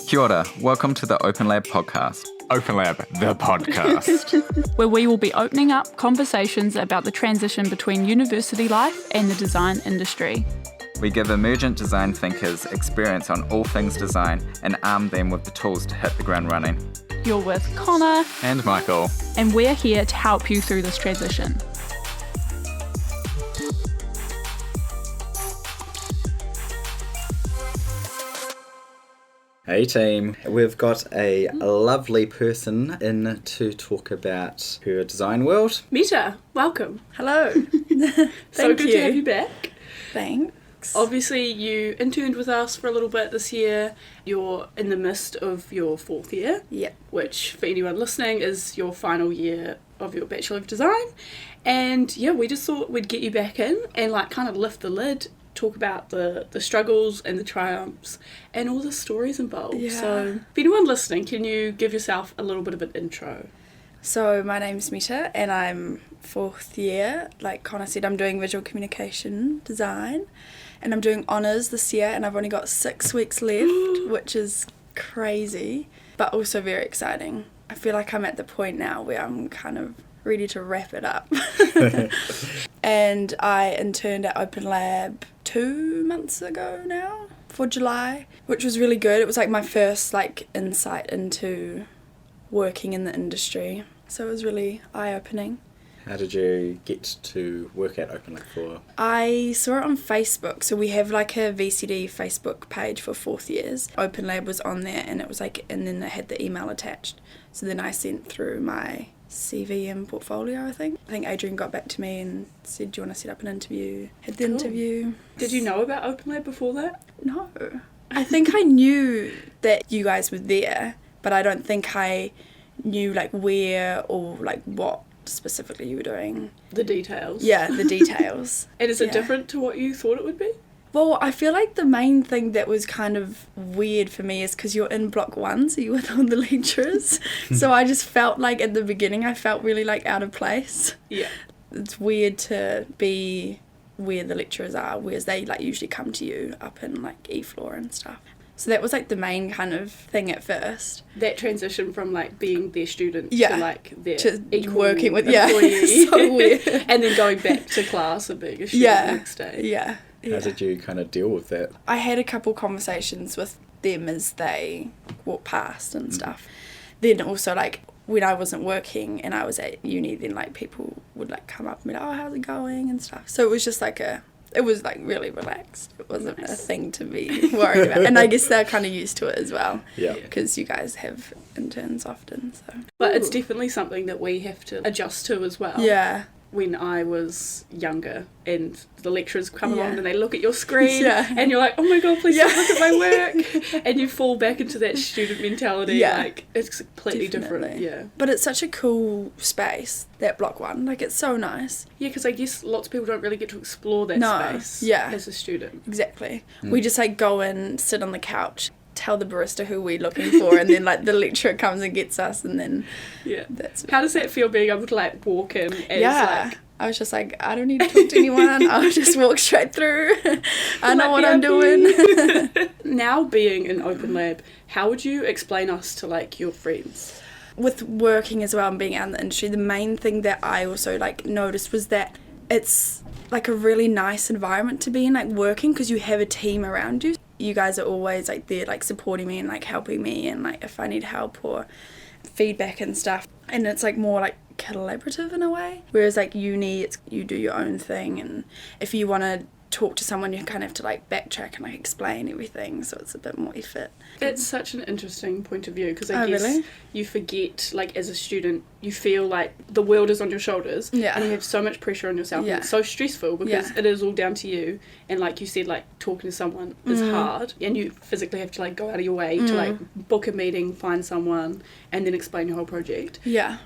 Kia ora, welcome to the Open Lab podcast. Open Lab, the podcast. Where we will be opening up conversations about the transition between university life and the design industry. We give emergent design thinkers experience on all things design and arm them with the tools to hit the ground running. You're with Connor And Michael. and we're here to help you through this transition. Hey team, we've got a lovely person in to talk about her design world. Mete, welcome. Hello. So good to have you back. Thanks. Obviously, you interned with us for a little bit this year. You're in the midst of your fourth year, Yep. which for anyone listening is your final year of your Bachelor of Design. And yeah, we just thought we'd get you back in and like kind of lift the lid, talk about the struggles and the triumphs and all the stories involved. Yeah. So if anyone listening, can you give yourself a little bit of an intro? So my name's Mette and I'm fourth year. Like Connor said, I'm doing visual communication design and I'm doing honours this year and I've only got 6 weeks left, which is crazy, but also very exciting. I feel like I'm at the point now where I'm kind of ready to wrap it up. And I interned at Open Lab 2 months ago now for July, which was really good. It was like my first like insight into working in the industry, so it was really eye-opening. How did you get to work at Open Lab for? I saw it on Facebook, so we have like a VCD Facebook page for fourth years. Open Lab was on there and it was like, and then they had the email attached, so then I sent through my CV and portfolio. I think Adrian got back to me and said, do you want to set up an interview? Had the Cool. interview. Did you know about Open Lab before that? No. I think I knew that you guys were there, but I don't think I knew like where or like what specifically you were doing. The details. Yeah, the details. And is it Yeah. different to what you thought it would be? Well, I feel like the main thing that was kind of weird for me is because you're in block 1, so you're with all the lecturers. So I just felt like at the beginning I felt really like out of place. Yeah. It's weird to be where the lecturers are, whereas they like usually come to you up in like E floor and stuff. So that was like the main kind of thing at first. That transition from like being their student Yeah. to like their To equal working with, employee. so weird. And then going back to class and being a student Yeah, the next day. yeah. How did you kind of deal with that? I had a couple conversations with them as they walked past and stuff. Then also like when I wasn't working and I was at uni, then like people would like come up and be like, oh, how's it going and stuff. So it was just like it was like really relaxed. It wasn't a thing to be worried about. And I guess they're kind of used to it as well. Yeah. Because you guys have interns often, so. But it's definitely something that we have to adjust to as well. Yeah. When I was younger and the lecturers come Yeah. along and they look at your screen Yeah. and you're like, oh my god, please Yeah. don't look at my work. And you fall back into that student mentality. Yeah. Like, it's completely different. Definitely. Yeah. But it's such a cool space, that block 1. Like, it's so nice. Yeah, because I guess lots of people don't really get to explore that No. space Yeah. as a student. Exactly. We just like go and sit on the couch, tell the barista who we're looking for, and then like the lecturer comes and gets us, and then Yeah. that's How does that feel being able to like walk in as yeah. like I was just like, I don't need to talk to anyone. I'll just walk straight through. I know what I'm doing. Now being in Open Lab, how would you explain us to like your friends? With working as well and being out in the industry, the main thing that I also like noticed was that it's like a really nice environment to be in, like working, because you have a team around you. You guys are always like there, like supporting me and like helping me, and like if I need help or feedback and stuff. And it's like more like collaborative in a way, whereas like uni, it's you do your own thing, and if you want to talk to someone you kind of have to like backtrack and like explain everything, so it's a bit more effort. That's such an interesting point of view, because I Oh, guess really? you forget, like as a student, you feel like the world is on your shoulders, Yeah. and you have so much pressure on yourself, Yeah. and it's so stressful because Yeah. it is all down to you. And like you said, like talking to someone is hard, and you physically have to like go out of your way to like book a meeting, find someone, and then explain your whole project. Yeah.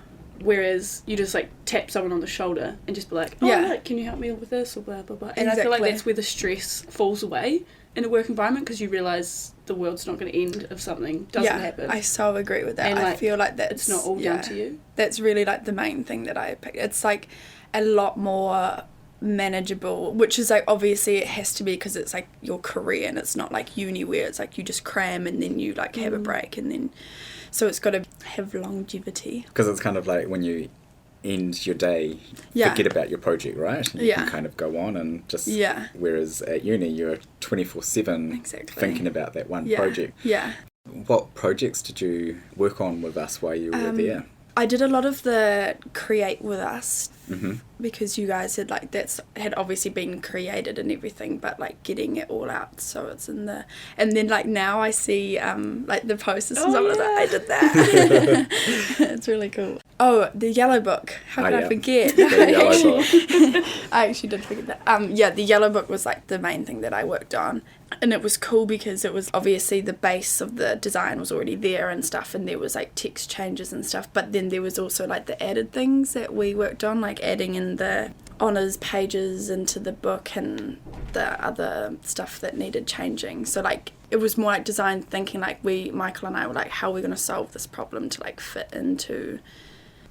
Whereas you just like tap someone on the shoulder and just be like, oh, Yeah. like, can you help me with this or blah blah blah. And I feel like Exactly. that's where the stress falls away in a work environment, because you realise the world's not going to end if something doesn't happen. I so agree with that. And, I like, feel like that's it's not all down to you. That's really like the main thing that I picked. It's like a lot more manageable, which is like obviously it has to be because it's like your career and it's not like uni where it's like you just cram and then you like have a break and then so it's got to have longevity. Because it's kind of like when you end your day, forget about your project, right? You can kind of go on and just... Whereas at uni, you're 24/7 thinking about that one project. Yeah. What projects did you work on with us while you were there? I did a lot of the create with us because you guys had like had obviously been created and everything, but like getting it all out so it's in the and then like now I see like the posters and stuff like that. I did that. It's really cool. Oh, the yellow book. How could I forget? The yellow book. I actually did forget that. The yellow book was like the main thing that I worked on. And it was cool because it was obviously the base of the design was already there and stuff, and there was like text changes and stuff, but then there was also like the added things that we worked on, like adding in the honours pages into the book and the other stuff that needed changing. So like it was more like design thinking, like Michael and I were like, how are we going to solve this problem to like fit into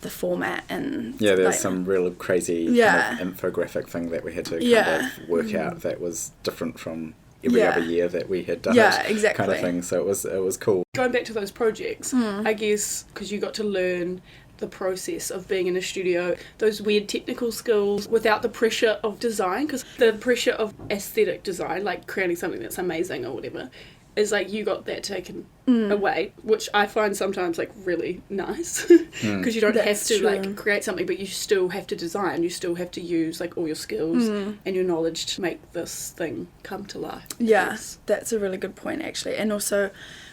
the format. And there's like, some real crazy kind of infographic thing that we had to kind of work out that was different from every other year that we had done it, kind of thing. So it was cool. Going back to those projects, I guess because you got to learn the process of being in a studio, those weird technical skills without the pressure of design, because the pressure of aesthetic design, like creating something that's amazing or whatever, is like you got that taken away, which I find sometimes like really nice because you don't have to like create something, but you still have to design, you still have to use like all your skills and your knowledge to make this thing come to life. That's a really good point actually. And also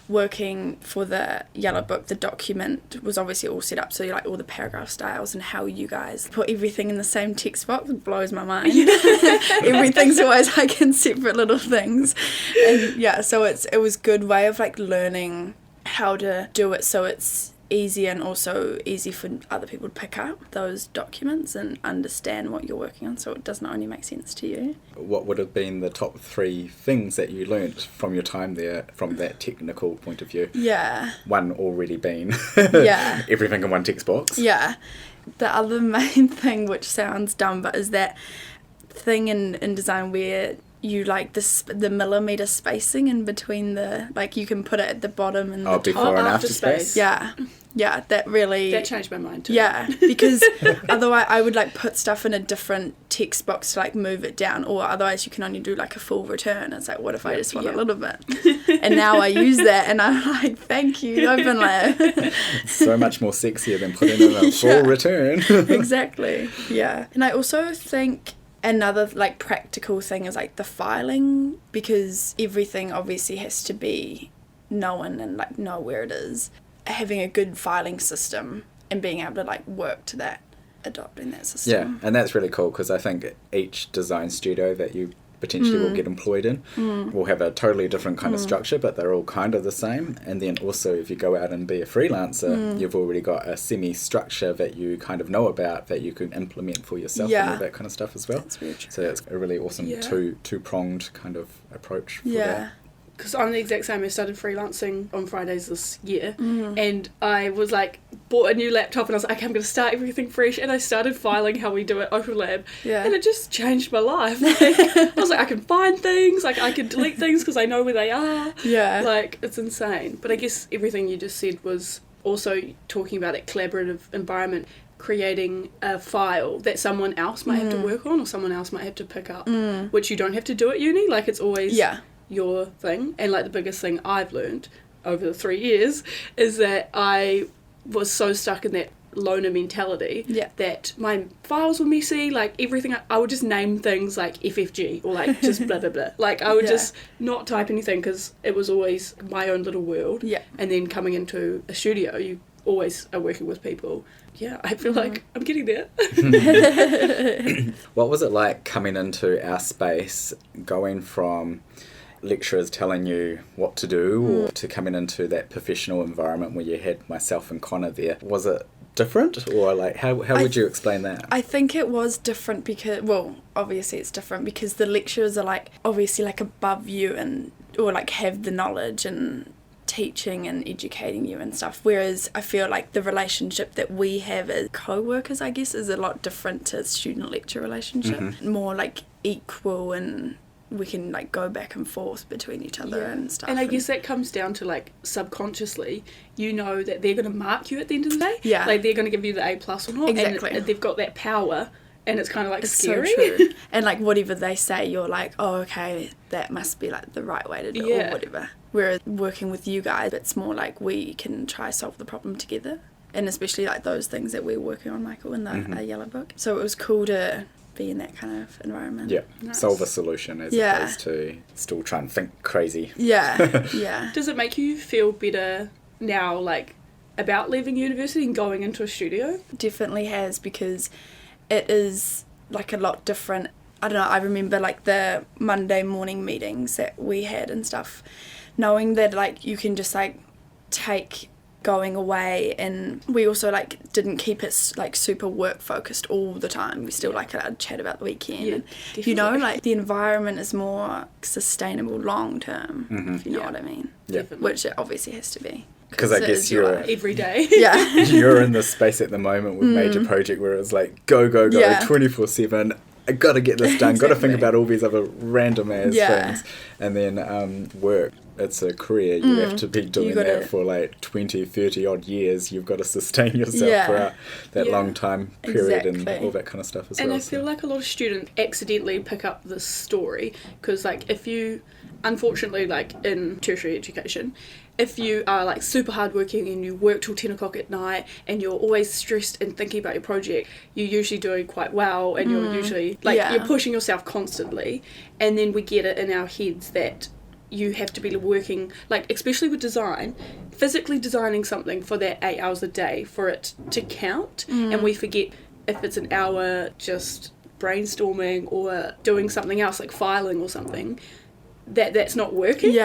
working for the yellow book, the document was obviously all set up, so like all the paragraph styles and how you guys put everything in the same text box blows my mind. Everything's always like in separate little things, and so it was good way of like learning how to do it so it's easy and also easy for other people to pick up those documents and understand what you're working on, so it doesn't only make sense to you. What would have been the top 3 things that you learnt from your time there from that technical point of view? One already been everything in one text box. The other main thing, which sounds dumb, but is that thing in design where you like the millimeter spacing in between the, like you can put it at the bottom and the before and after space. That really... That changed my mind too. Because otherwise I would like put stuff in a different text box to like move it down, or otherwise you can only do like a full return. It's like, what if I just want a little bit? And now I use that and I'm like, thank you, OpenLab. So much more sexier than putting in a full return. Exactly. And I also think another like practical thing is like the filing, because everything obviously has to be known and like know where it is. Having a good filing system and being able to like work to that, adopting that system. And that's really cool, because I think each design studio that you potentially will get employed in will have a totally different kind of structure, but they're all kind of the same. And then also if you go out and be a freelancer, you've already got a semi-structure that you kind of know about that you can implement for yourself and all that kind of stuff as well. That's very true. So it's a really awesome two-pronged kind of approach for that. Because I'm the exact same. I started freelancing on Fridays this year, and I was like, bought a new laptop and I was like, okay, I'm going to start everything fresh, and I stared filing how we do it, OpenLab, and it just changed my life. Like, I was like, I can find things, like I can delete things because I know where they are. Like, it's insane. But I guess everything you just said was also talking about that collaborative environment, creating a file that someone else might have to work on or someone else might have to pick up, which you don't have to do at uni. Like, it's always your thing. And like the biggest thing I've learned over the 3 years is that I was so stuck in that loner mentality that my files were messy. Like everything, I would just name things like FFG or like just blah blah blah. Like I would just not type anything because it was always my own little world. And then coming into a studio, you always are working with people. I feel like I'm getting there. What was it like coming into our space, going from lecturers telling you what to do or to coming into that professional environment where you had myself and Connor there? Was it different, or like how would you explain that? I think it was different because, well, obviously it's different because the lecturers are like obviously like above you and or like have the knowledge and teaching and educating you and stuff, whereas I feel like the relationship that we have as co-workers, I guess, is a lot different to student-lecturer relationship. More like equal, and we can like go back and forth between each other and stuff. And I guess that comes down to like subconsciously, you know that they're going to mark you at the end of the day. Yeah. Like they're going to give you the A+ or not. Exactly. And they've got that power, and it's kind of like it's scary. so true. And like whatever they say, you're like, oh, okay, that must be like the right way to do it or whatever. Whereas working with you guys, it's more like we can try solve the problem together. And especially like those things that we're working on, Michael, in the Yellow Book. So it was cool to be in that kind of environment. Yeah, Nice. solve a solution as opposed to still try and think crazy. Yeah, yeah. Does it make you feel better now, like, about leaving university and going into a studio? Definitely has, because it is like a lot different. I don't know, I remember like the Monday morning meetings that we had and stuff, knowing that like you can just like take going away, and we also like didn't keep it like super work focused all the time. We still like allowed to chat about the weekend, and you know, like the environment is more sustainable long term, if you know what I mean. Yeah. Which it obviously has to be, Because I guess you're Every day. yeah. you're in this space at the moment with major project where it's like go 24/7. I gotta get this done. Gotta think about all these other random ass things, and then work. It's a career. You have to be doing that for like 20, 30 odd years. You've got to sustain yourself throughout that long time period and all that kind of stuff as well. And I feel like a lot of students accidentally pick up this story because, like, if you, unfortunately, like in tertiary education, if you are like super hardworking and you work till 10 o'clock at night and you're always stressed and thinking about your project, you're usually doing quite well, and you're usually like you're pushing yourself constantly, and then we get it in our heads that you have to be working, like especially with design, physically designing something for that 8 hours a day for it to count, and we forget if it's an hour just brainstorming or doing something else like filing or something, that's not working.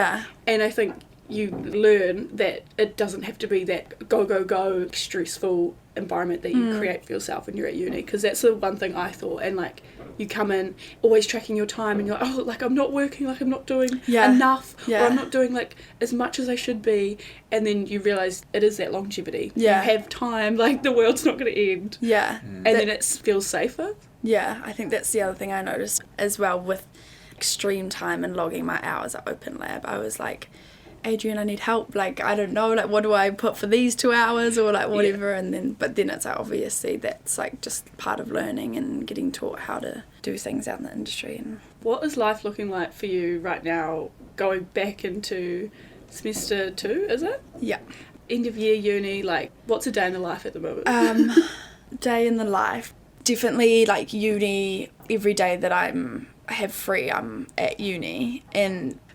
And I think you learn that it doesn't have to be that go stressful environment that you create for yourself when you're at uni, because that's the one thing I thought. And like you come in always tracking your time and you're like, oh, like I'm not working, like I'm not doing enough, or I'm not doing like as much as I should be, and then you realise it is that longevity. You have time, like the world's not going to end. And then it feels safer. I think that's the other thing I noticed as well with extreme time and logging my hours at Open Lab. I was like, Adrian, I need help, like I don't know, like what do I put for these 2 hours or like whatever, and then but then it's like, obviously that's like just part of learning and getting taught how to do things out in the industry. And what is life looking like for you right now, going back into semester 2, is it? End of year uni, like what's a day in the life at the moment? Day in the life, definitely like uni. Every day that I have free, I'm at uni,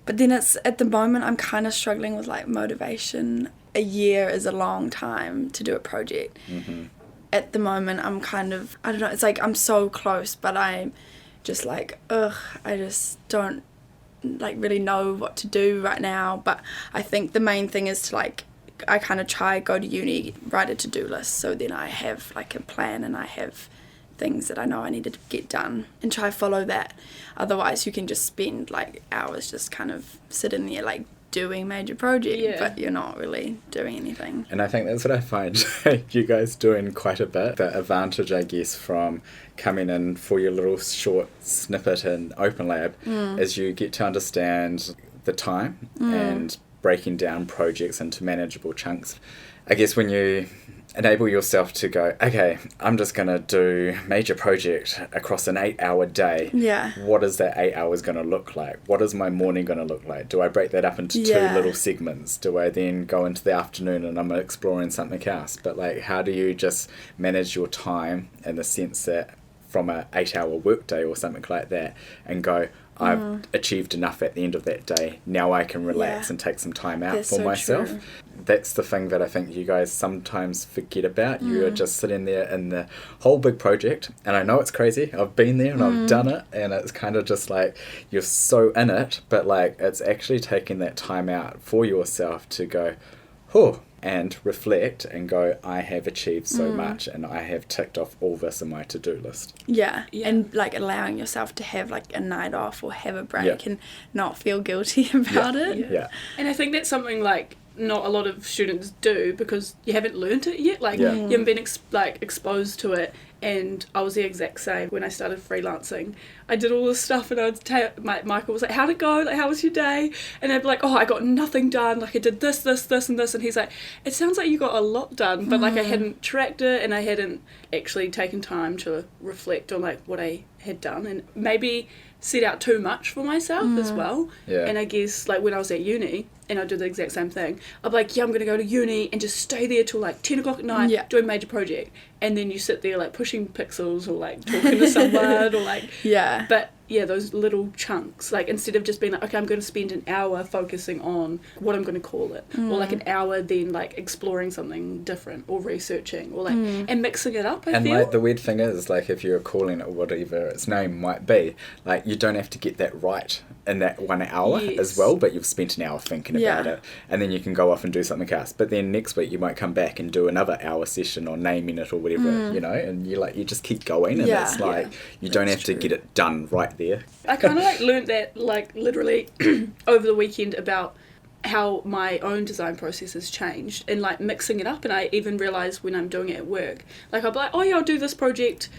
but then it's, at the moment, I'm kind of struggling with like motivation. A year is a long time to do a project. At the moment, I'm kind of, I don't know, it's like I'm so close, but I'm just like, I just don't like really know what to do right now. But I think the main thing is to like, I kind of go to uni, write a to-do list, so then I have like a plan and I have things that I know I need to get done and try follow that. Otherwise you can just spend like hours just kind of sitting there like doing major project, but you're not really doing anything. And I think that's what I find you guys doing quite a bit. The advantage, I guess, from coming in for your little short snippet in Open Lab is you get to understand the time and breaking down projects into manageable chunks. I guess when you enable yourself to go, okay, I'm just going to do major project across an 8 hour day. What is that 8 hours going to look like? What is my morning going to look like? Do I break that up into 2 little segments? Do I then go into the afternoon and I'm exploring something else? But like, how do you just manage your time in the sense that from an 8 hour workday or something like that and go, I've achieved enough at the end of that day. Now I can relax and take some time out for myself. True. That's the thing that I think you guys sometimes forget about. You are just sitting there in the whole big project. And I know it's crazy. I've been there and I've done it. And it's kind of just like you're so in it. But like it's actually taking that time out for yourself to go, and reflect and go, I have achieved so much and I have ticked off all this in my to-do list. And like allowing yourself to have like a night off or have a break and not feel guilty about it. And I think that's something like not a lot of students do because you haven't learnt it yet. Like, Yeah. you haven't been exposed to it. And I was the exact same when I started freelancing. I did all this stuff and Michael was like, how'd it go? Like, how was your day? And I'd be like, oh, I got nothing done. Like, I did this, and this. And he's like, it sounds like you got a lot done. But, like, I hadn't tracked it and I hadn't actually taken time to reflect on, like, what I had done. And maybe set out too much for myself as well. Yeah. And I guess, like, when I was at uni, and I do the exact same thing, I'm like, yeah, I'm going to go to uni and just stay there till, like, 10 o'clock at night, do a major project. And then you sit there, like, pushing pixels or, like, talking to someone or, like... Yeah. But, yeah, those little chunks, like, instead of just being like, okay, I'm going to spend an hour focusing on what I'm going to call it, or, like, an hour then, like, exploring something different or researching or, like, and mixing it up, I feel. And, like, the weird thing is, like, if you're calling it whatever its name might be, like, you don't have to get that right in that 1 hour as well, but you've spent an hour thinking about it, and then you can go off and do something else. But then next week you might come back and do another hour session on naming it or whatever, you know, and you just keep going, and it's like, you don't have to get it done right there. I kind of, like, learnt that, like, literally over the weekend about how my own design process has changed and, like, mixing it up. And I even realised when I'm doing it at work, like, I'll be like, oh yeah, I'll do this project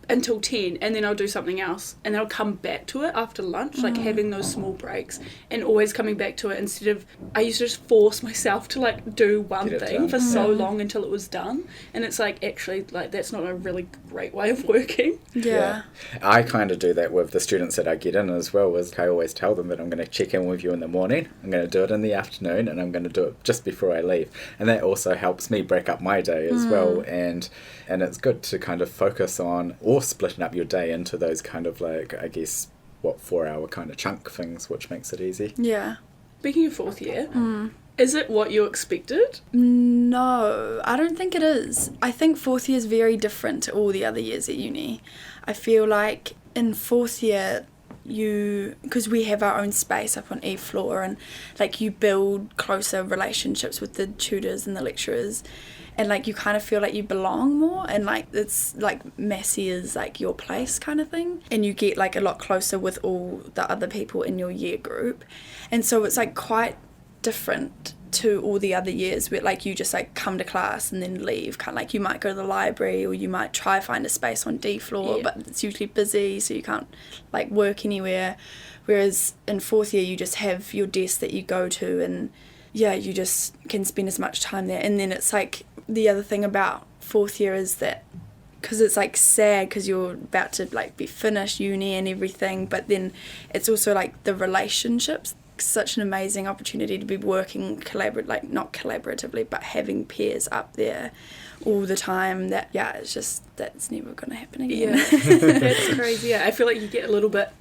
until 10 and then I'll do something else and then I'll come back to it after lunch, like, having those small breaks and always coming back to it instead of, I used to just force myself to, like, do one thing for so long until it was done. And it's like, actually, like, that's not a really great way of working. Yeah. I kind of do that with the students that I get in as well. Is I always tell them that I'm going to check in with you in the morning, I'm going to do it in the afternoon, and I'm going to do it just before I leave. And that also helps me break up my day as well. And it's good to kind of focus on, or splitting up your day into those kind of, like, I guess, 4-hour kind of chunk things, which makes it easy. Yeah. Speaking of fourth year, is it what you expected? No, I don't think it is. I think fourth year is very different to all the other years at uni. I feel like in fourth year, because we have our own space up on E floor, and, like, you build closer relationships with the tutors and the lecturers, and, like, you kind of feel like you belong more, and, like, it's like Massey is, like, your place kind of thing, and you get, like, a lot closer with all the other people in your year group. And so it's, like, quite different to all the other years where, like, you just, like, come to class and then leave, kind of like you might go to the library or you might try find a space on D floor, but it's usually busy, so you can't, like, work anywhere. Whereas in fourth year you just have your desk that you go to, and you just can spend as much time there. And then it's like, the other thing about fourth year is that, because it's, like, sad because you're about to, like, be finished uni and everything, but then it's also, like, the relationships. Such an amazing opportunity to be working not collaboratively, but having peers up there all the time. That's never going to happen again. That's crazy. I feel like you get a little bit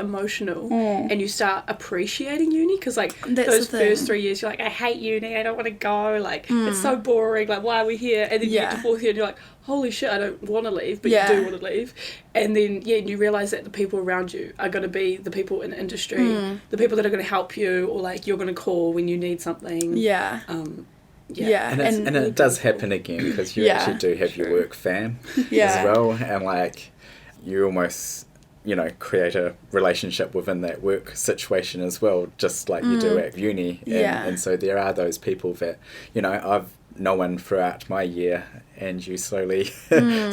emotional and you start appreciating uni, because, like, those first 3 years you're like, I hate uni, I don't want to go, like, it's so boring, like, why are we here? And then you get to fourth year and you're like, holy shit, I don't want to leave, but you do want to leave. And then you realise that the people around you are going to be the people in the industry, the people that are going to help you, or, like, you're going to call when you need something. And it does happen again, because you actually do have your work fam as well, and, like, you almost, you know, create a relationship within that work situation as well, just like you do at uni. And so there are those people that, you know, I've known throughout my year, and you slowly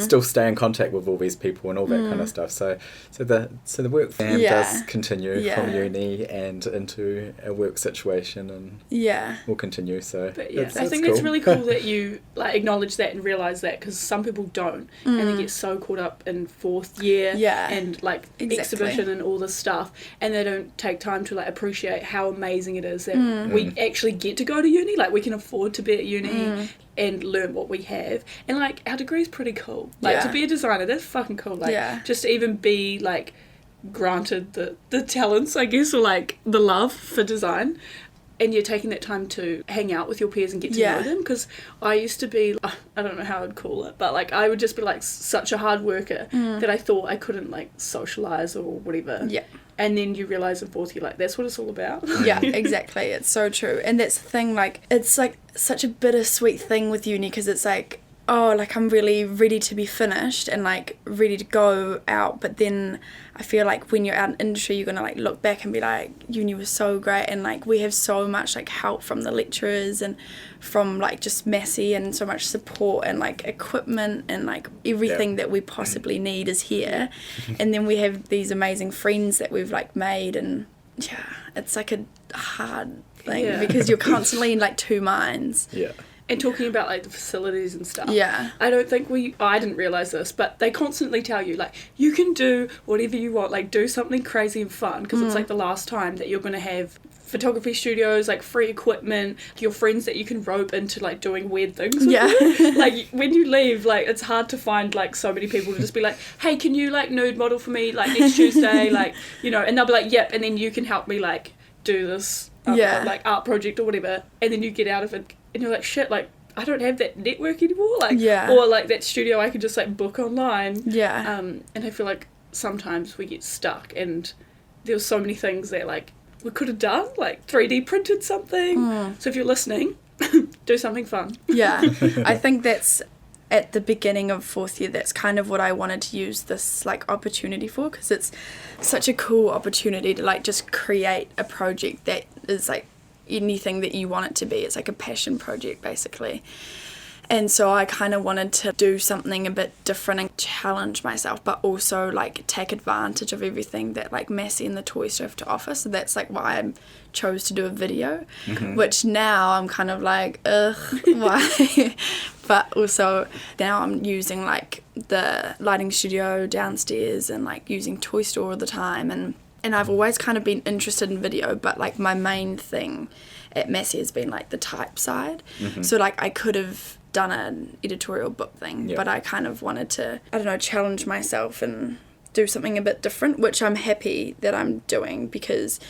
still stay in contact with all these people and all that kind of stuff. So the work fam does continue from uni and into a work situation, and will continue. So but I think it's really cool that you, like, acknowledge that and realise that, because some people don't, and they get so caught up in fourth year and, like, exhibition and all this stuff, and they don't take time to, like, appreciate how amazing it is that we actually get to go to uni. Like, we can afford to be at uni and learn what we have, and, like, our degree's pretty cool. Like, to be a designer, that's fucking cool. Like, just to even be, like, granted the talents, I guess, or, like, the love for design, and you're taking that time to hang out with your peers and get to know them. Because I used to be, I don't know how I'd call it, but, like, I would just be, like, such a hard worker that I thought I couldn't, like, socialise or whatever. And then you realise in fourth year, like, that's what it's all about. Yeah, exactly. It's so true. And that's the thing, like, it's, like, such a bittersweet thing with uni, because it's like, oh, like I'm really ready to be finished and like ready to go out, but then I feel like when you're out in industry you're gonna like look back and be like, uni was so great, and like we have so much like help from the lecturers and from like just Massey, and so much support and like equipment and like everything that we possibly need is here. And then we have these amazing friends that we've like made, and yeah, it's like a hard thing because you're constantly in like two minds. Yeah. And talking about like the facilities and stuff. Yeah. I don't think I didn't realise this, but they constantly tell you like, you can do whatever you want, like do something crazy and fun, because it's like the last time that you're going to have photography studios, like free equipment, your friends that you can rope into like doing weird things with you. Like when you leave, like it's hard to find like so many people to just be like, hey, can you like nude model for me like next Tuesday, like, you know, and they'll be like, yep, and then you can help me like do this like art project or whatever, and then you get out of it and you're like, shit, like I don't have that network anymore, like or like that studio I could just like book online. And I feel like sometimes we get stuck, and there were so many things that like we could have done, like 3D printed something. So if you're listening, do something fun. I think that's at the beginning of fourth year, that's kind of what I wanted to use this like opportunity for, because it's such a cool opportunity to like just create a project that is like anything that you want it to be. It's like a passion project basically. And so I kind of wanted to do something a bit different and challenge myself, but also like take advantage of everything that like Massey and the toy store have to offer. So that's like why I chose to do a video, which now I'm kind of like, ugh, why? But also now I'm using like the lighting studio downstairs and like using toy store all the time. And I've always kind of been interested in video, but like my main thing at Massey has been like the type side. So like I could have done an editorial book thing, but I kind of wanted to, I don't know, challenge myself and do something a bit different, which I'm happy that I'm doing, because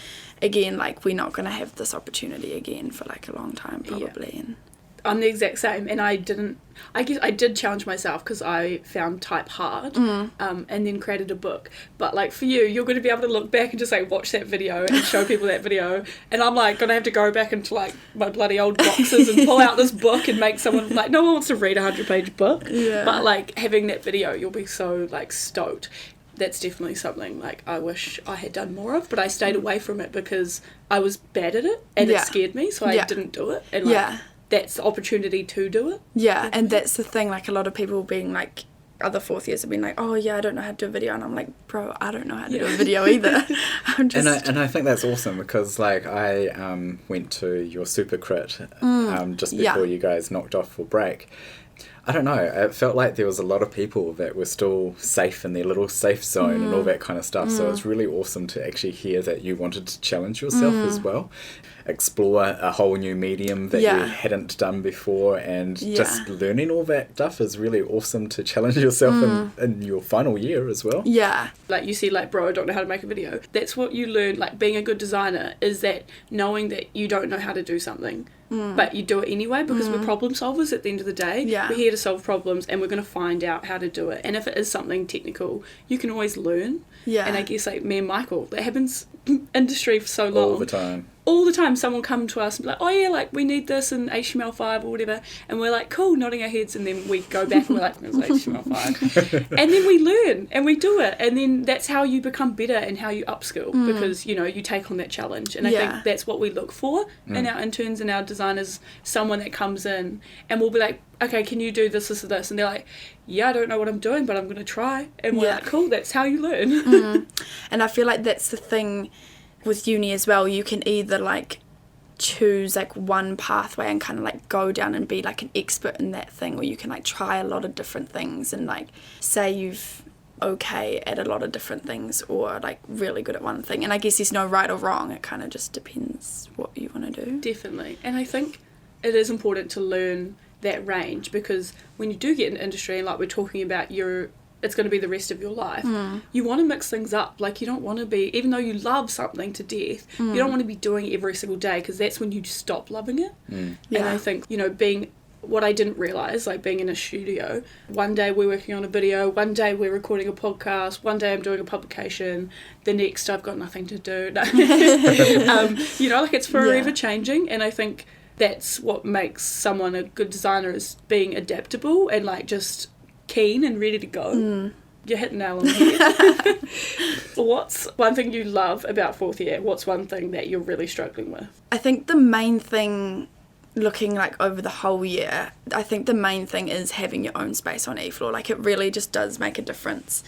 again, like we're not going to have this opportunity again for like a long time probably. And I'm the exact same, and I guess I did challenge myself because I found type hard, and then created a book. But like for you, you're going to be able to look back and just like watch that video and show people that video, and I'm like going to have to go back into like my bloody old boxes and pull out this book and make someone like, no one wants to read a 100-page book, but like having that video, you'll be so like stoked. That's definitely something like I wish I had done more of, but I stayed away from it because I was bad at it and it scared me, so I didn't do it. And like that's the opportunity to do it. And that's the thing, like a lot of people being like, other fourth years have been like, oh yeah, I don't know how to do a video, and I'm like, bro, I don't know how to do a video either. I'm just... and I think that's awesome, because like I went to your super crit just before you guys knocked off for break. I don't know, it felt like there was a lot of people that were still safe in their little safe zone and all that kind of stuff, so it's really awesome to actually hear that you wanted to challenge yourself as well, explore a whole new medium that you hadn't done before, and just learning all that stuff is really awesome to challenge yourself in your final year as well. Like you see, like, bro, I don't know how to make a video. That's what you learn, like being a good designer, is that knowing that you don't know how to do something, but you do it anyway, because we're problem solvers at the end of the day. We're here to solve problems, and we're going to find out how to do it. And if it is something technical, you can always learn. And I guess like me and Michael, that happens in industry for so long. All the time someone come to us and be like, oh yeah, like we need this in HTML5 or whatever, and we're like, cool, nodding our heads, and then we go back and we're like, it's HTML5 and then we learn and we do it, and then that's how you become better and how you upskill, because you know, you take on that challenge. And I think that's what we look for in our interns and our designers, someone that comes in and we'll be like, okay, can you do this, this, or this? And they're like, yeah, I don't know what I'm doing, but I'm going to try. And we're like, cool, that's how you learn. And I feel like that's the thing with uni as well. You can either like choose like one pathway and kind of like go down and be like an expert in that thing, or you can like try a lot of different things and like say you've okay at a lot of different things, or like really good at one thing. And I guess there's no right or wrong, it kind of just depends what you want to do. Definitely. And I think it is important to learn that range, because when you do get in industry, and like we're talking about, it's going to be the rest of your life, you want to mix things up. Like you don't want to be, even though you love something to death, you don't want to be doing it every single day, because that's when you stop loving it. And I think, you know, being what I didn't realise, like being in a studio, one day we're working on a video, one day we're recording a podcast, one day I'm doing a publication, the next I've got nothing to do. You know, like it's forever changing. And I think that's what makes someone a good designer, is being adaptable and like just keen and ready to go. You hit the nail on the head. What's one thing you love about fourth year? What's one thing that you're really struggling with? I think the main thing, looking like over the whole year, I think the main thing is having your own space on E-Floor. Like, it really just does make a difference,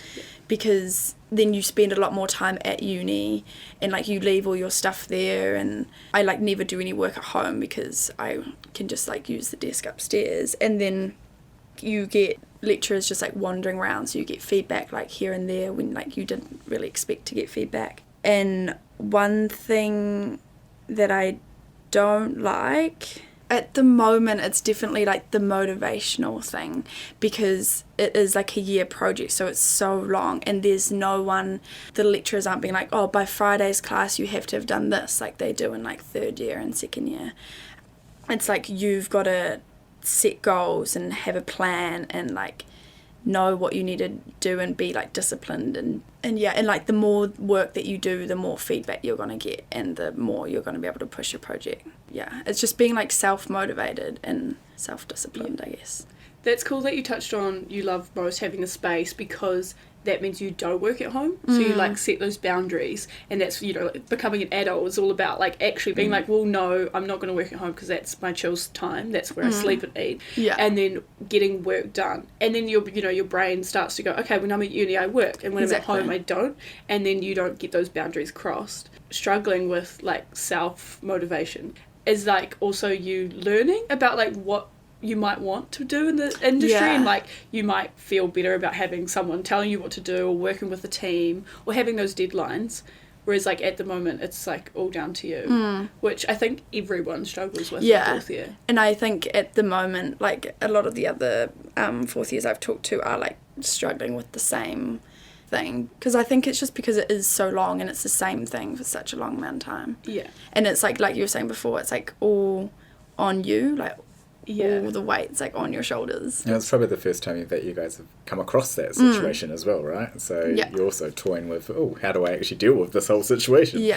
because then you spend a lot more time at uni and like you leave all your stuff there, and I like never do any work at home because I can just like use the desk upstairs, and then you get lecturers just like wandering around, so you get feedback like here and there when like you didn't really expect to get feedback. And one thing that I don't like at the moment, it's definitely like the motivational thing, because it is like a year project, so it's so long, and there's no one, the lecturers aren't being like, oh, by Friday's class you have to have done this like they do in like third year and second year. It's like you've got to set goals and have a plan and like know what you need to do and be like disciplined, and like the more work that you do, the more feedback you're going to get, and the more you're going to be able to push your project. It's just being like self-motivated and self-disciplined, I guess. That's cool that you touched on you love most having the space, because that means you don't work at home, so you like set those boundaries, and that's, you know, like, becoming an adult is all about like actually being like, well, no, I'm not going to work at home because that's my chill time, that's where I sleep and eat, and then getting work done, and then your brain starts to go, okay, when I'm at uni I work, and when I'm at home I don't, and then you don't get those boundaries crossed. Struggling with like self-motivation is like also you learning about like what you might want to do in the industry, and like you might feel better about having someone telling you what to do, or working with a team, or having those deadlines, whereas like at the moment it's like all down to you, which I think everyone struggles with in fourth year. And I think at the moment like a lot of the other fourth years I've talked to are like struggling with the same thing, because I think it's just because it is so long and it's the same thing for such a long amount of time, and it's like you were saying before, it's like all on you, like all the weight's like on your shoulders. Yeah, it's probably the first time that you guys have come across that situation as well, right? So you're also toying with, how do I actually deal with this whole situation?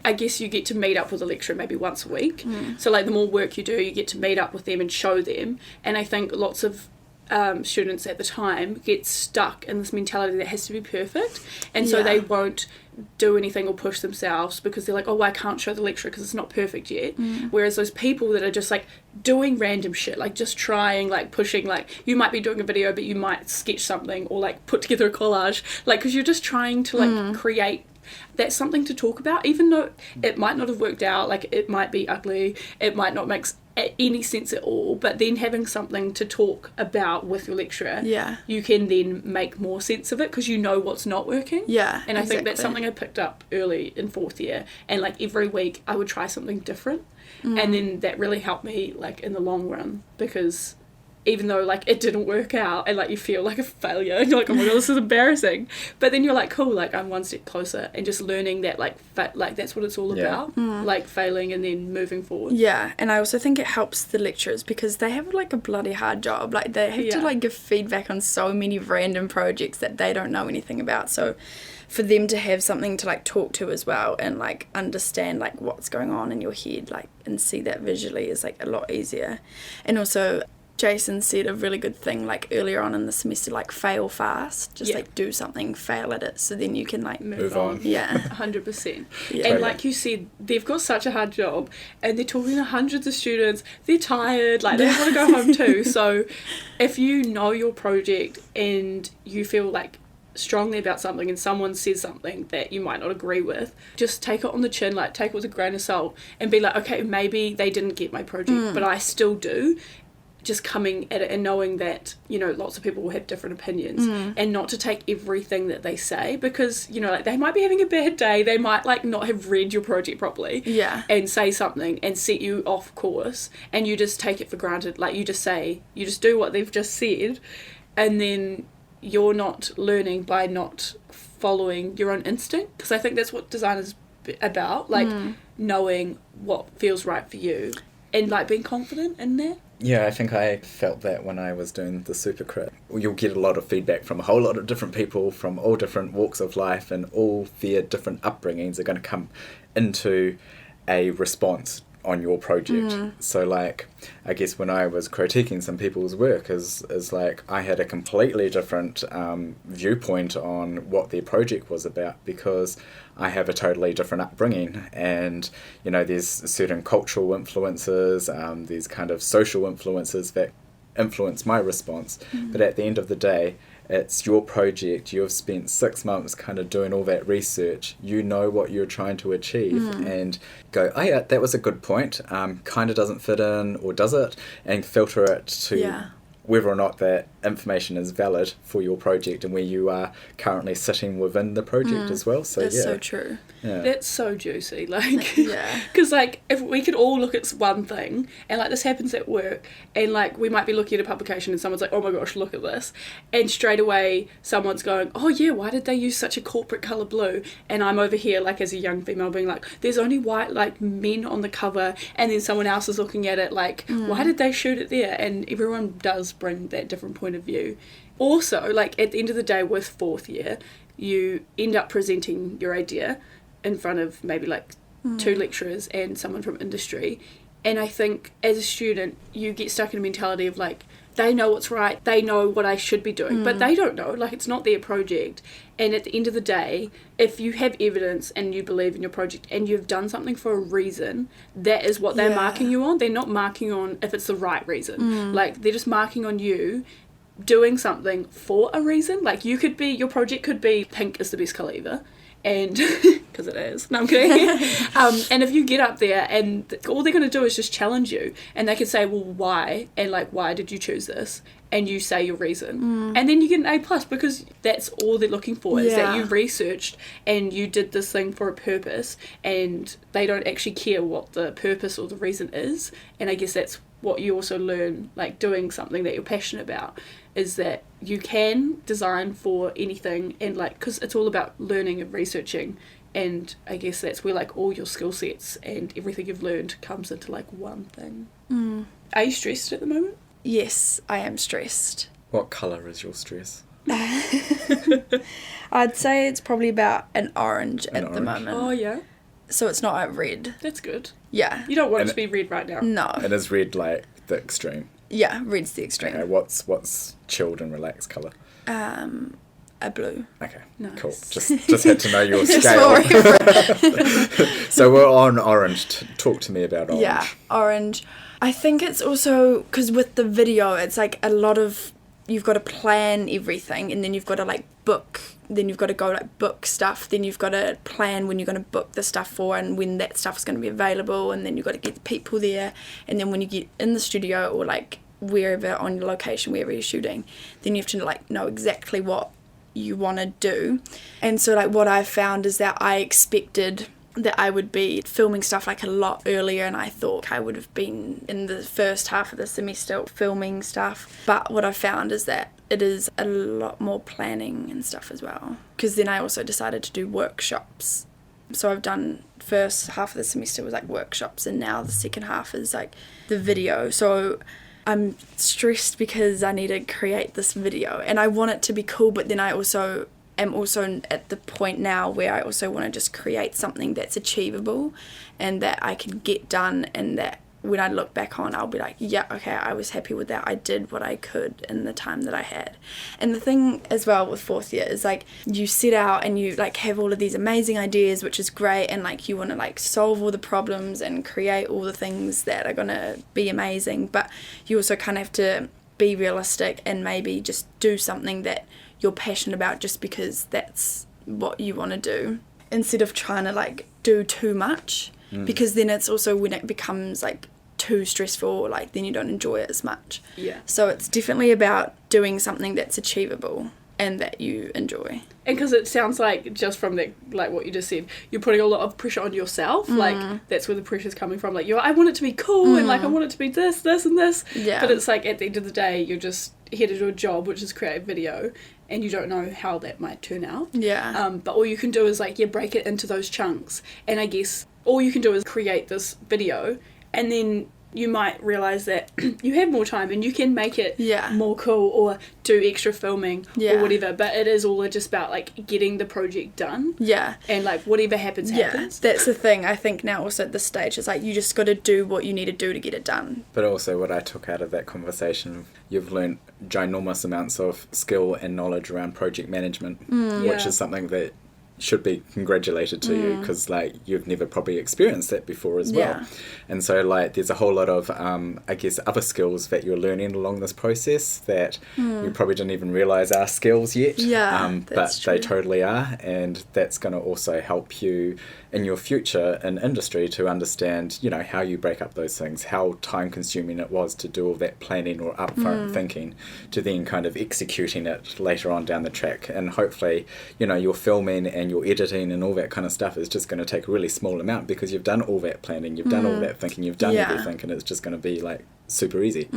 I guess you get to meet up with a lecturer maybe once a week, so like the more work you do, you get to meet up with them and show them, and I think lots of students at the time get stuck in this mentality that has to be perfect, and so they won't do anything or push themselves because they're like, oh, I can't show the lecturer because it's not perfect yet. Whereas those people that are just like doing random shit, like just trying, like pushing, like you might be doing a video but you might sketch something or like put together a collage, like because you're just trying to like create that's something to talk about, even though it might not have worked out, like it might be ugly, it might not make any sense at all, but then having something to talk about with your lecturer, you can then make more sense of it because you know what's not working. And I think that's something I picked up early in fourth year, and like every week I would try something different, and then that really helped me like in the long run, because even though like it didn't work out and like you feel like a failure and you're like, oh my god, this is embarrassing, but then you're like, cool, like I'm one step closer, and just learning that like that's what it's all about, like failing and then moving forward. And I also think it helps the lecturers because they have like a bloody hard job, like they have to like give feedback on so many random projects that they don't know anything about, so for them to have something to like talk to as well and like understand like what's going on in your head, like, and see that visually is like a lot easier. And also Jason said a really good thing like earlier on in the semester, like fail fast, just like do something, fail at it, so then you can like move on. 100%. And like you said, they've got such a hard job and they're talking to hundreds of students, they're tired, like they want to go home too. So if you know your project and you feel like strongly about something and someone says something that you might not agree with, just take it on the chin, like take it with a grain of salt and be like, okay, maybe they didn't get my project but I still do. Just coming at it and knowing that, you know, lots of people will have different opinions, and not to take everything that they say, because, you know, like they might be having a bad day, they might like not have read your project properly and say something and set you off course, and you just take it for granted, like you just do what they've just said, and then you're not learning by not following your own instinct, because I think that's what design is about, like knowing what feels right for you and like being confident in that. Yeah, I think I felt that when I was doing the Supercrit. You'll get a lot of feedback from a whole lot of different people from all different walks of life, and all their different upbringings are going to come into a response on your project. So like, I guess when I was critiquing some people's work is like I had a completely different viewpoint on what their project was about, because I have a totally different upbringing, and you know, there's certain cultural influences, there's kind of social influences that influence my response. But at the end of the day, it's your project. You've spent 6 months kind of doing all that research. You know what you're trying to achieve, and go, oh yeah, that was a good point. Kind of doesn't fit in, or does it? And filter it to whether or not that information is valid for your project and where you are currently sitting within the project as well. So That's so true. Yeah. That's so juicy, like, because like if we could all look at one thing, and like this happens at work, and like we might be looking at a publication and someone's like, oh my gosh, look at this, and straight away someone's going, oh yeah, why did they use such a corporate colour blue? And I'm over here like as a young female being like, there's only white like men on the cover, and then someone else is looking at it like, why did they shoot it there? And everyone does bring that different point of view. Also, like at the end of the day with fourth year, you end up presenting your idea in front of maybe like 2 lecturers and someone from industry, and I think as a student you get stuck in a mentality of like, they know what's right, they know what I should be doing, but they don't know, like it's not their project. And at the end of the day, if you have evidence and you believe in your project and you've done something for a reason, that is what they're marking you on. They're not marking on if it's the right reason. Like they're just marking on you doing something for a reason. Like you could be, your project could be pink is the best colour ever, and because it is, no I'm kidding. And if you get up there and all they're going to do is just challenge you, and they could say, well, why, and like, why did you choose this, and you say your reason, and then you get an A+, because that's all they're looking for, is that you researched and you did this thing for a purpose, and they don't actually care what the purpose or the reason is. And I guess that's what you also learn, like doing something that you're passionate about, is that you can design for anything, and like, because it's all about learning and researching, and I guess that's where like all your skill sets and everything you've learned comes into like one thing. Are you stressed at the moment? Yes, I am stressed. What colour is your stress? I'd say it's probably about an orange at the moment. Oh yeah, so it's not like red. that's good. Yeah. You don't want it to be red right now. No. And is red like the extreme? Yeah, red's the extreme. Okay, what's chilled and relaxed colour? A blue. Okay, Nice. cool. Just had to know your Just scale. for So we're on orange. Talk to me about orange. Yeah, orange. I think it's also because with the video, it's like a lot of, you've got to plan everything, and then you've got to like book, then you've got to go like book stuff, then you've got to plan when you're going to book the stuff for and when that stuff is going to be available, and then you've got to get the people there, and then when you get in the studio or like wherever on your location, wherever you're shooting, then you have to like know exactly what you want to do. And so like what I found is that I expected that I would be filming stuff like a lot earlier, and I thought I would have been in the first half of the semester filming stuff, but what I found is that it is a lot more planning and stuff as well, because then I also decided to do workshops. So I've done first half of the semester was like workshops, and now the second half is like the video. So I'm stressed because I need to create this video and I want it to be cool, but then I also am also at the point now where I also want to just create something that's achievable and that I can get done, and that when I look back on, I'll be like, yeah, okay, I was happy with that. I did what I could in the time that I had. And the thing as well with fourth year is like you set out and you like have all of these amazing ideas, which is great, and like you want to like solve all the problems and create all the things that are going to be amazing, but you also kind of have to be realistic and maybe just do something that you're passionate about just because that's what you want to do, instead of trying to like do too much, because then it's also when it becomes like too stressful, like then you don't enjoy it as much. Yeah. So it's definitely about doing something that's achievable and that you enjoy. And because it sounds like, just from that, like what you just said, you're putting a lot of pressure on yourself. Like that's where the pressure's coming from. Like I want it to be cool and like I want it to be this, this and this. Yeah. But it's like at the end of the day, you're just here to do a job, which is create a video, and you don't know how that might turn out. Yeah. But all you can do is like, break it into those chunks. And I guess all you can do is create this video, and then you might realise that you have more time and you can make it Yeah. more cool or do extra filming Yeah. or whatever, but it is all just about like getting the project done. Yeah. And like whatever happens, happens. That's the thing. I think now also at this stage, it's like you just got to do what you need to do to get it done. But also what I took out of that conversation, you've learned ginormous amounts of skill and knowledge around project management, which Yeah. is something that should be congratulated to you, because like you've never probably experienced that before as well. Yeah. And so like there's a whole lot of I guess other skills that you're learning along this process that you probably didn't even realize are skills yet. Yeah, but that's they true. totally are, and that's going to also help you in your future in industry to understand, you know, how you break up those things, how time consuming it was to do all that planning or upfront thinking to then kind of executing it later on down the track. And hopefully, you know, your filming and your editing and all that kind of stuff is just going to take a really small amount because you've done all that planning, you've done all that thinking, you've done Yeah. everything, and it's just going to be like super easy.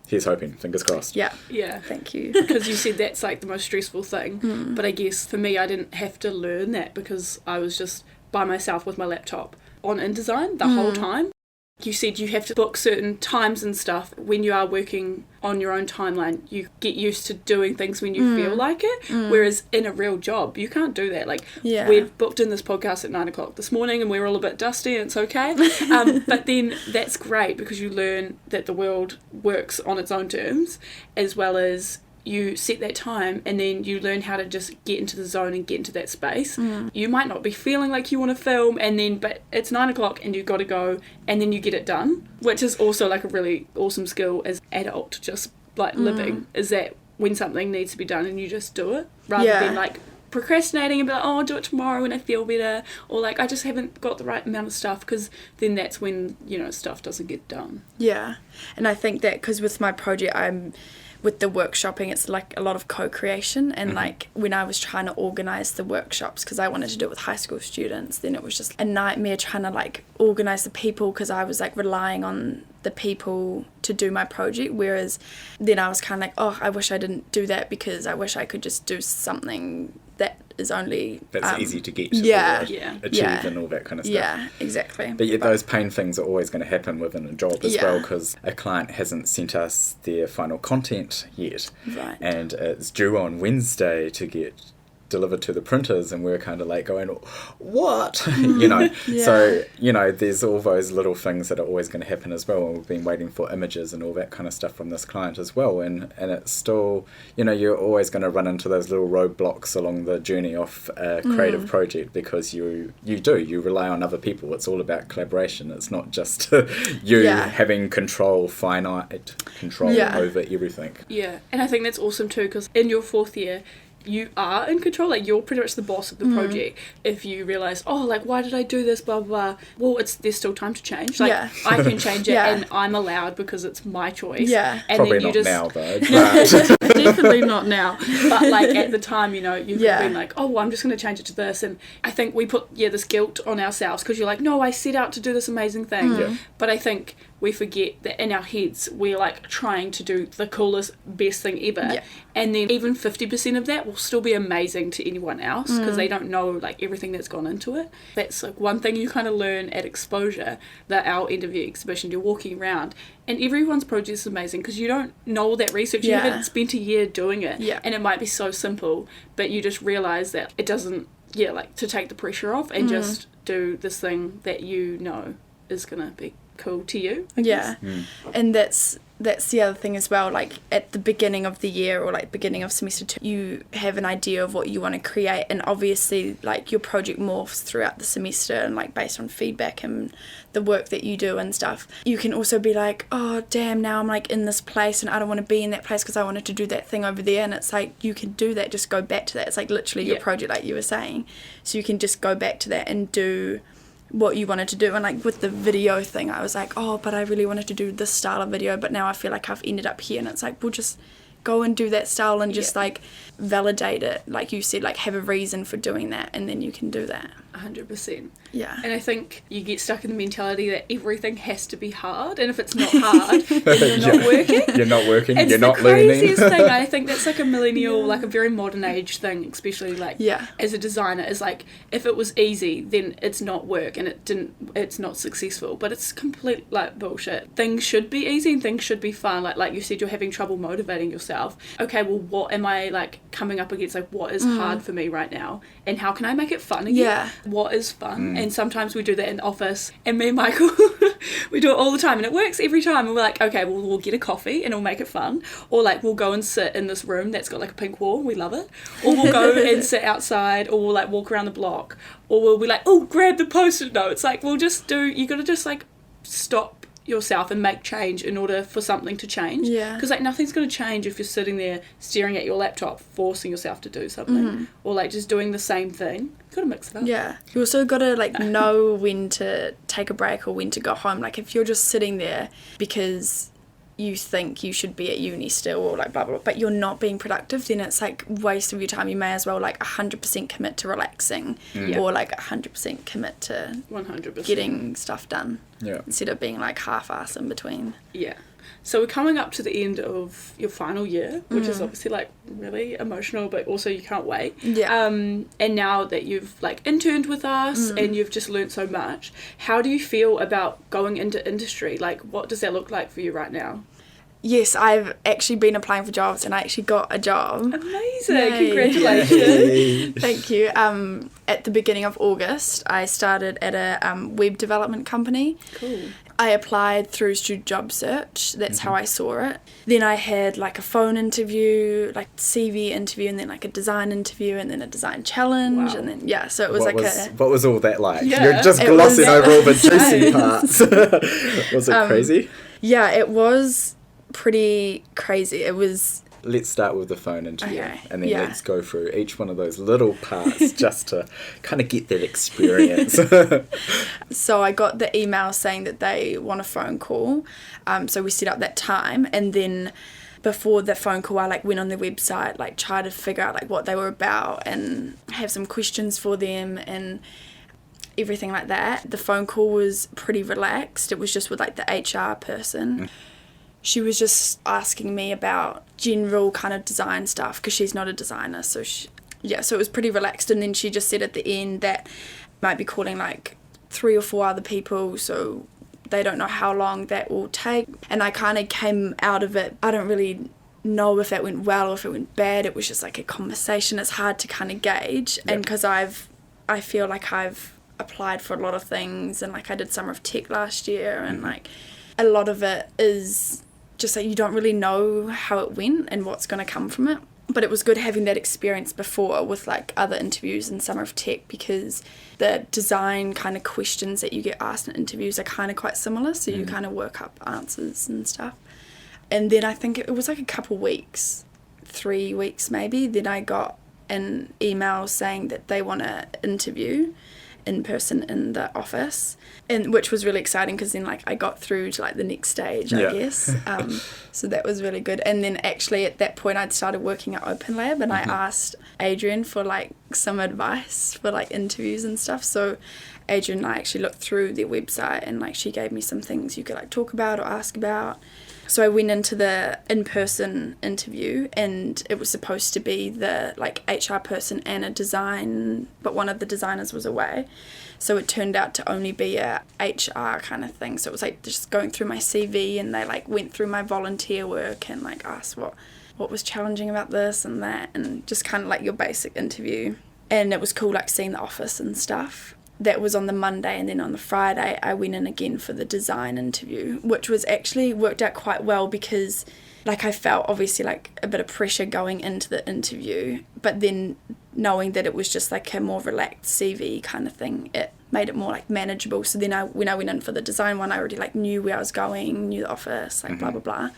Here's hoping, fingers crossed. Yeah. Yeah. Thank you. Because you said that's like the most stressful thing. But I guess for me, I didn't have to learn that because I was just by myself with my laptop on InDesign the whole time. You said you have to book certain times and stuff. When you are working on your own timeline, you get used to doing things when you feel like it. Whereas in a real job, you can't do that. Like, Yeah. we've booked in this podcast at 9 o'clock this morning and we're all a bit dusty and it's okay. But then that's great because you learn that the world works on its own terms, as well as you set that time and then you learn how to just get into the zone and get into that space. You might not be feeling like you want to film but it's 9 o'clock and you've got to go, and then you get it done, which is also like a really awesome skill as adult, just like living, is that when something needs to be done and you just do it rather Yeah. than like procrastinating and be like, oh, I'll do it tomorrow when I feel better, or like I just haven't got the right amount of stuff, because then that's when, you know, stuff doesn't get done. Yeah. And I think that because with my project, with the workshopping, it's like a lot of co-creation, and like when I was trying to organize the workshops because I wanted to do it with high school students, then it was just a nightmare trying to like organize the people because I was like relying on the people to do my project, whereas then I was kind of like, oh, I wish I didn't do that because I wish I could just do something that is only That's easy to get to yeah, achieve yeah. and all that kind of stuff. Yeah, exactly. But yet those pain things are always going to happen within a job as Yeah. well, because a client hasn't sent us their final content yet. Right. And it's due on Wednesday to get delivered to the printers, and we're kind of like going, what? You know, Yeah. so, you know, there's all those little things that are always going to happen as well, and we've been waiting for images and all that kind of stuff from this client as well, and it's still, you know, you're always going to run into those little roadblocks along the journey of a creative project, because you rely on other people. It's all about collaboration. It's not just you Yeah. having finite control Yeah. over everything. Yeah, and I think that's awesome too, because in your fourth year, you are in control. Like, you're pretty much the boss of the project. If you realise, oh, like, why did I do this, blah, blah, blah. Well, there's still time to change. Like, Yeah. I can change it, Yeah. and I'm allowed because it's my choice. Yeah. And Probably then you not just, now, though. But definitely not now. But, like, at the time, you know, you've Yeah. been like, oh, well, I'm just going to change it to this. And I think we put, this guilt on ourselves, because you're like, no, I set out to do this amazing thing. Yeah. But I think we forget that in our heads, we're, like, trying to do the coolest, best thing ever. Yeah. And then even 50% of that will still be amazing to anyone else, because they don't know, like, everything that's gone into it. That's, like, one thing you kind of learn at exposure, that our end of year exhibition, you're walking around, and everyone's project is amazing because you don't know all that research. You Yeah. haven't spent a year doing it. Yeah. And it might be so simple, but you just realise that it doesn't, like, to take the pressure off and just do this thing that you know is going to be cool to you. I Yeah. guess. And that's the other thing as well, like at the beginning of the year or like beginning of semester 2, you have an idea of what you want to create, and obviously like your project morphs throughout the semester, and like based on feedback and the work that you do and stuff. You can also be like, oh damn, now I'm like in this place and I don't want to be in that place because I wanted to do that thing over there, and it's like you can do that, just go back to that. It's like literally your project, like you were saying, so you can just go back to that and do what you wanted to do. And like with the video thing, I was like, oh, but I really wanted to do this style of video, but now I feel like I've ended up here, and it's like, we'll just go and do that style and just like validate it, like you said, like have a reason for doing that, and then you can do that. 100%. Yeah. And I think you get stuck in the mentality that everything has to be hard, and if it's not hard, then you're not working. You're not working, It's you're the not learning. craziest thing. I think that's like a millennial, like a very modern age thing, especially like as a designer, is like, if it was easy, then it's not work and it's not successful. But it's complete like bullshit. Things should be easy and things should be fun. Like you said, you're having trouble motivating yourself. Okay, well, what am I like coming up against? Like, what is hard for me right now? And how can I make it fun again? Yeah. What is fun? And sometimes we do that in the office, and me and Michael, we do it all the time, and it works every time. And we're like, okay, well, we'll get a coffee and it'll make it fun. Or like, we'll go and sit in this room that's got like a pink wall, we love it. Or we'll go and sit outside, or we'll like walk around the block, or we'll be like, oh, grab the post-it notes. Like, we'll just you gotta just like stop yourself and make change in order for something to change. Yeah. Because like nothing's going to change if you're sitting there staring at your laptop, forcing yourself to do something, or like just doing the same thing. You got to mix it up. Yeah. You also got to like know when to take a break or when to go home. Like if you're just sitting there because you think you should be at uni still, or like blah blah blah, but you're not being productive, then it's like waste of your time. You may as well like 100% commit to relaxing, or like 100% commit to 100% getting stuff done, Yeah. instead of being like half-ass in between. Yeah. So we're coming up to the end of your final year, which is obviously like really emotional, but also you can't wait. Yeah. And now that you've like interned with us and you've just learnt so much, how do you feel about going into industry? Like, what does that look like for you right now? Yes, I've actually been applying for jobs and I actually got a job. Amazing. Yay. Congratulations. Thank you. At the beginning of August, I started at a web development company. Cool. I applied through Student Job Search. That's how I saw it. Then I had like a phone interview, like CV interview, and then like a design interview, and then a design challenge, Wow. and then so it was What was all that like? Yeah. You're just It glossing was- over all the juicy parts. Was it crazy? Yeah, it was pretty crazy. It was. Let's start with the phone interview, Okay, and then yeah. let's go through each one of those little parts just to kind of get that experience. So I got the email saying that they want a phone call. So we set up that time, and then before the phone call, I like went on their website, like tried to figure out like what they were about and have some questions for them and everything like that. The phone call was pretty relaxed. It was just with like the HR person. She was just asking me about general kind of design stuff because she's not a designer. So so it was pretty relaxed. And then she just said at the end that might be calling like 3 or 4 other people, so they don't know how long that will take. And I kind of came out of it. I don't really know if that went well or if it went bad. It was just like a conversation. It's hard to kind of gauge. Yeah. And because I feel like I've applied for a lot of things, and like I did Summer of Tech last year, and like a lot of it is just that you don't really know how it went and what's going to come from it. But it was good having that experience before with like other interviews in Summer of Tech, because the design kind of questions that you get asked in interviews are kind of quite similar, so you kind of work up answers and stuff. And then I think it was like a couple weeks, 3 weeks maybe, then I got an email saying that they want to interview in person in the office, and which was really exciting because then like I got through to like the next stage, I guess. So that was really good. And then actually at that point I'd started working at Open Lab, and I asked Adrian for like some advice for like interviews and stuff. So Adrian and I actually looked through their website, and like she gave me some things you could like talk about or ask about. So I went into the in-person interview, and it was supposed to be the like HR person and a design, but one of the designers was away. So it turned out to only be a HR kind of thing. So it was like just going through my CV, and they like went through my volunteer work and like asked what was challenging about this and that, and just kind of like your basic interview. And it was cool like seeing the office and stuff. That was on the Monday, and then on the Friday I went in again for the design interview, which was actually worked out quite well because like I felt obviously like a bit of pressure going into the interview, but then knowing that it was just like a more relaxed CV kind of thing, it made it more like manageable. So then when I went in for the design one, I already like knew where I was going, knew the office, like blah blah blah.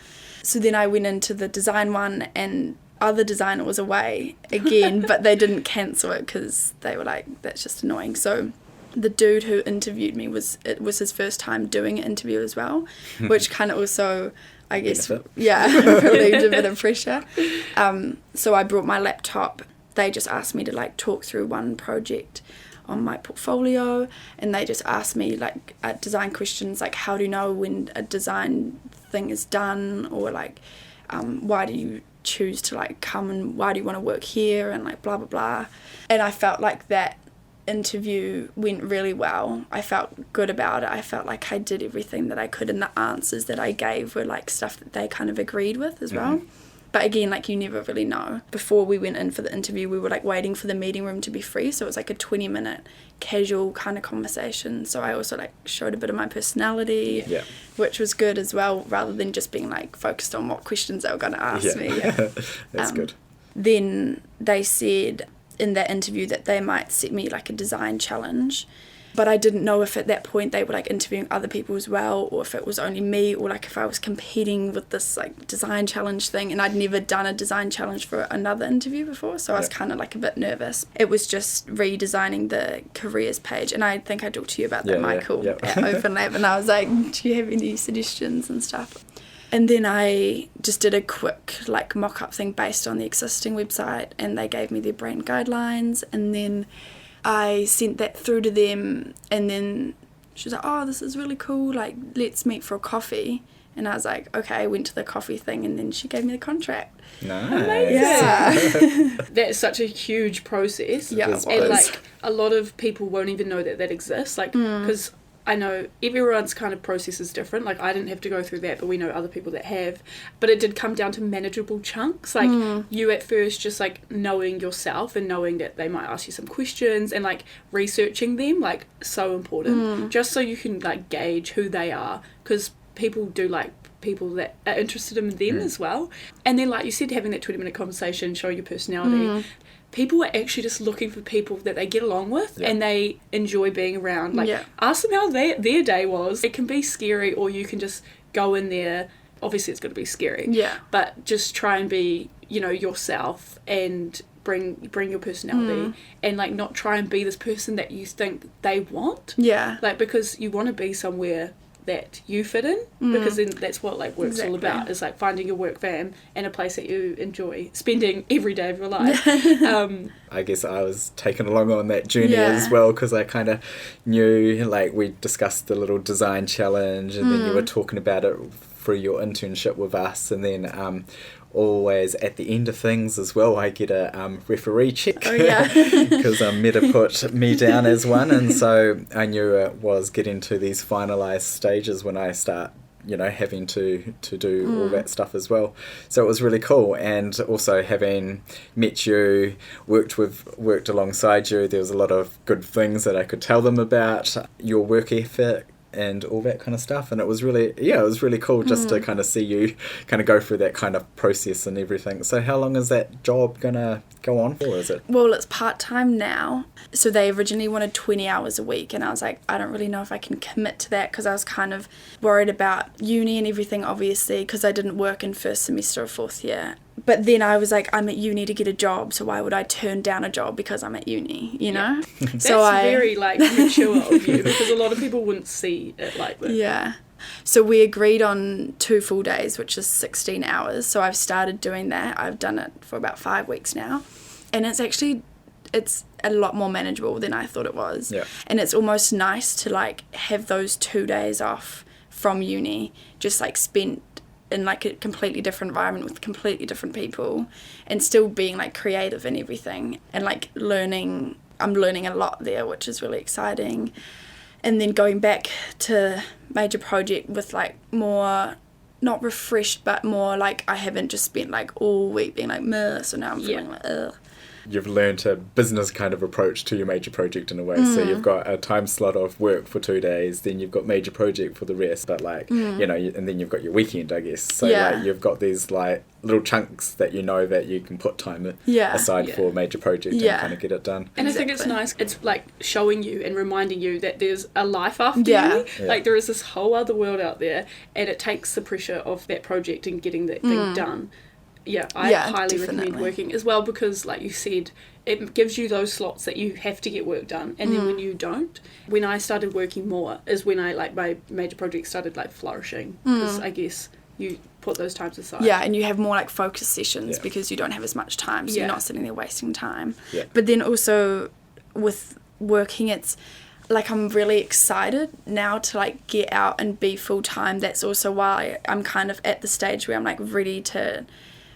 So then I went into the design one, and other designer was away again, but they didn't cancel it because they were like, that's just annoying. So the dude who interviewed me it was his first time doing an interview as well, which kind of also, I guess, relieved a bit of pressure. So I brought my laptop. They just asked me to like talk through one project on my portfolio, and they just asked me like design questions like, how do you know when a design thing is done, or like why do you choose to like come, and why do you want to work here, and like blah blah blah. And I felt like that interview went really well. I felt good about it. I felt like I did everything that I could, and the answers that I gave were like stuff that they kind of agreed with as well. But again, like, you never really know. Before we went in for the interview, we were like waiting for the meeting room to be free, so it was like a 20-minute casual kind of conversation. So I also like showed a bit of my personality, which was good as well, rather than just being like focused on what questions they were going to ask me. That's good. Then they said in that interview that they might set me like a design challenge, but I didn't know if at that point they were like interviewing other people as well, or if it was only me, or like if I was competing with this like design challenge thing. And I'd never done a design challenge for another interview before, so I was kind of like a bit nervous. It was just redesigning the careers page, and I think I talked to you about that, Michael, at Open Lab, and I was like, do you have any suggestions and stuff? And then I just did a quick like mock-up thing based on the existing website, and they gave me their brand guidelines, and then I sent that through to them, and then she was like, oh, this is really cool, like, let's meet for a coffee. And I was like, okay, I went to the coffee thing, and then she gave me the contract. Nice. Amazing. Yeah. That's such a huge process. Yeah, And like a lot of people won't even know that exists, like, because I know everyone's kind of process is different. Like, I didn't have to go through that, but we know other people that have. But it did come down to manageable chunks. Like, you at first just, like, knowing yourself and knowing that they might ask you some questions, and, like, researching them, like, so important. Just so you can, like, gauge who they are. Because people do like people that are interested in them as well. And then, like you said, having that 20-minute conversation, showing your personality. People are actually just looking for people that they get along with and they enjoy being around. Like, ask them how their day was. It can be scary, or you can just go in there. Obviously, it's going to be scary. Yeah. But just try and be, you know, yourself, and bring your personality, and, like, not try and be this person that you think they want. Yeah. Like, because you want to be somewhere that you fit in, because then that's what, like, work's all about, is like finding your work fam and a place that you enjoy spending every day of your life. I guess I was taken along on that journey as well, because I kind of knew, like, we discussed the little design challenge, and then you were talking about it through your internship with us, and then always at the end of things as well, I get a referee check, because Mette put me down as one, and so I knew it was getting to these finalised stages when I start, you know, having to do all that stuff as well. So it was really cool, and also having met you, worked alongside you, there was a lot of good things that I could tell them about your work ethic and all that kind of stuff, and it was really cool just to kind of see you kind of go through that kind of process and everything. So how long is that job gonna go on for, is it? Well, it's part-time now, so they originally wanted 20 hours a week, and I was like, I don't really know if I can commit to that, because I was kind of worried about uni and everything, obviously, because I didn't work in first semester of fourth year. But then I was like, I'm at uni to get a job, so why would I turn down a job because I'm at uni, you know? That's very, like, mature of you, because a lot of people wouldn't see it like that. Yeah. So we agreed on 2 full days, which is 16 hours. So I've started doing that. I've done it for about 5 weeks now. And it's a lot more manageable than I thought it was. Yeah. And it's almost nice to, like, have those 2 days off from uni, just, like, spent in, like, a completely different environment with completely different people, and still being, like, creative and everything, and, like, I'm learning a lot there, which is really exciting. And then going back to major project with, like, more, not refreshed, but more like I haven't just spent, like, all week being like, meh, so now I'm feeling like, ugh. You've learned a business kind of approach to your major project in a way. So you've got a time slot of work for 2 days, then you've got major project for the rest, but, like, you know, and then you've got your weekend, I guess. So like, you've got these, like, little chunks that you know that you can put time aside for a major project and kind of get it done. And I think it's nice, it's like showing you and reminding you that there's a life after uni. Like, there is this whole other world out there, and it takes the pressure of that project and getting that thing done. I highly recommend working as well, because, like you said, it gives you those slots that you have to get work done, and then when you don't, when I started working more is when I, like, my major projects started, like, flourishing, because I guess you put those times aside. Yeah, and you have more, like, focus sessions because you don't have as much time, so you're not sitting there wasting time. But then also with working, it's like I'm really excited now to like get out and be full-time. That's also why I'm kind of at the stage where I'm like ready to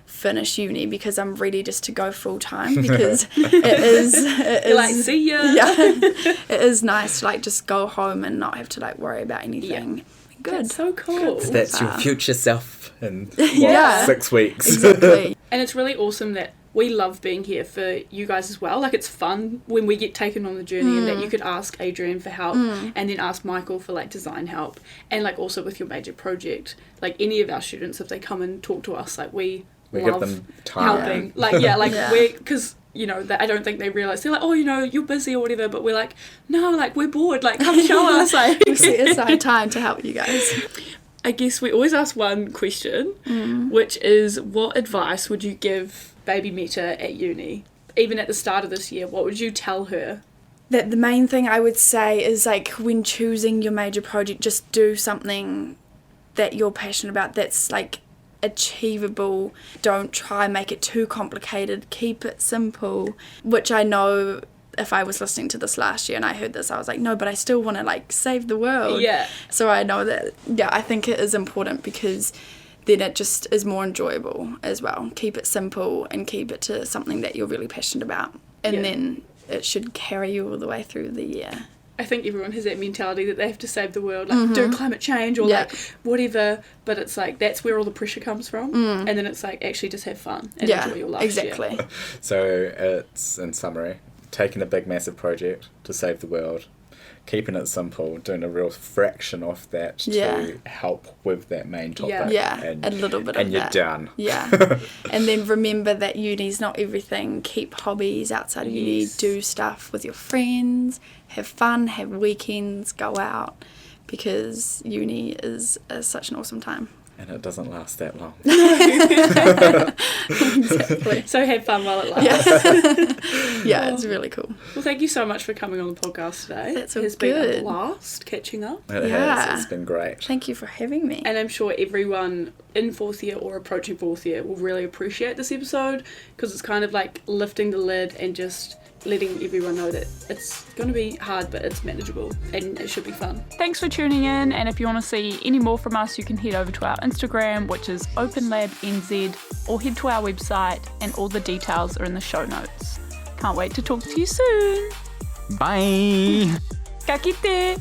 finish uni, because I'm ready just to go full-time, because You're like, see ya. Yeah, it is nice to like just go home and not have to like worry about anything. Yeah. Good. That's so cool. So that's your future self in Yeah. 6 weeks. Exactly. And it's really awesome that we love being here for you guys as well. Like, it's fun when we get taken on the journey and that you could ask Adrian for help and then ask Michael for like design help, and like also with your major project, like any of our students, if they come and talk to us, like we love give them time. helping. Like, yeah, like we're, because you know, that I don't think they realise. They're like, oh, you know, you're busy or whatever, but we're like, no, like, we're bored, like, come show us. Like, We set aside time to help you guys. I guess we always ask one question, which is, what advice would you give baby Mete at uni? Even at the start of this year, what would you tell her? That the main thing I would say is, like, when choosing your major project, just do something that you're passionate about, that's like achievable. Don't try and make it too complicated. Keep it simple, which I know if I was listening to this last year and I heard this, I was like, no, but I still want to like save the world. Yeah. So I know that, yeah, I think it is important, because then it just is more enjoyable as well. Keep it simple and keep it to something that you're really passionate about, and then it should carry you all the way through the year. I think everyone has that mentality that they have to save the world, like do climate change or like whatever, but it's like that's where all the pressure comes from, and then it's like actually just have fun and enjoy your last exactly. year. So it's, in summary, taking a big massive project to save the world, keeping it simple, doing a real fraction of that to help with that main topic. Yeah, and, a little bit and of you're that. done. Yeah. And then remember that uni's not everything. Keep hobbies outside of uni. Yes. Do stuff with your friends. Have fun. Have weekends. Go out. Because uni is such an awesome time. And it doesn't last that long. Exactly. So have fun while it lasts. Yeah, it's really cool. Well, thank you so much for coming on the podcast today. That's It has been a blast catching up. It has. It's been great. Thank you for having me. And I'm sure everyone in fourth year or approaching fourth year will really appreciate this episode, because it's kind of like lifting the lid and just letting everyone know that it's going to be hard, but it's manageable and it should be fun. Thanks for tuning in, and if you want to see any more from us, you can head over to our Instagram, which is OpenLabNZ, or head to our website, and all the details are in the show notes. Can't wait to talk to you soon. Bye. Ka kite!